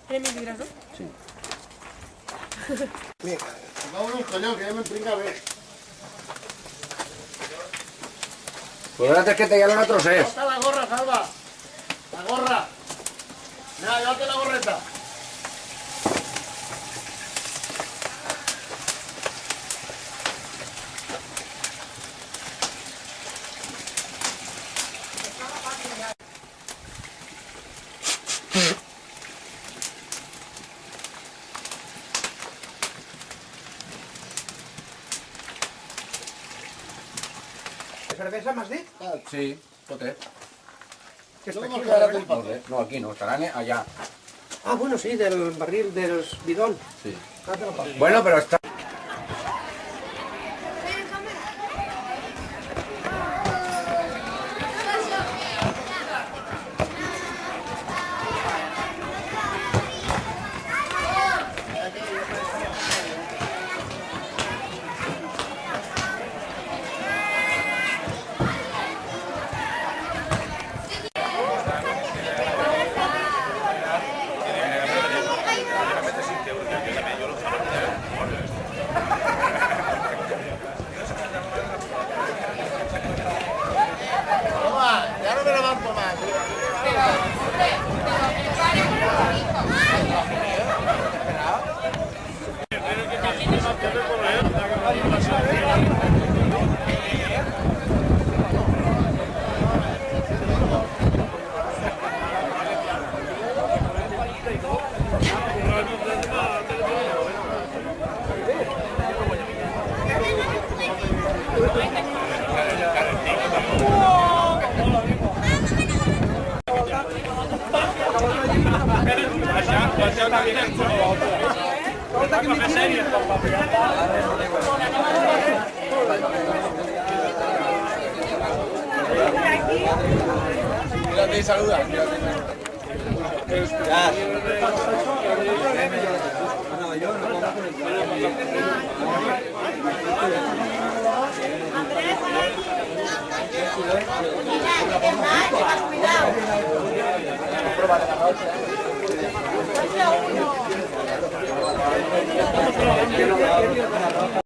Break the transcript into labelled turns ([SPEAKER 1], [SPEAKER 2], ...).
[SPEAKER 1] ¿Eres mi ¿no?
[SPEAKER 2] Sí.
[SPEAKER 3] Mira, vámonos, coño, que ya me pringa a ver.
[SPEAKER 2] Pues ahora es que te llevan otros es.
[SPEAKER 3] Está la gorra, Salva. La gorra. Mira, llévate la gorreta.
[SPEAKER 4] ¿Cervesa m'has dit?
[SPEAKER 2] Sí, potet.
[SPEAKER 4] Que està
[SPEAKER 3] No,
[SPEAKER 4] aquí,
[SPEAKER 3] no, ara
[SPEAKER 4] darrere?
[SPEAKER 2] No sé, no, aquí no, estarán allá.
[SPEAKER 4] Ah, bueno, sí, del barril dels bidons.
[SPEAKER 2] Sí.
[SPEAKER 4] Ah, te lo paso.
[SPEAKER 2] Bueno, pero está...
[SPEAKER 3] Toma, ya no me levanto más.
[SPEAKER 2] Mírate y saluda.
[SPEAKER 1] Cuidado.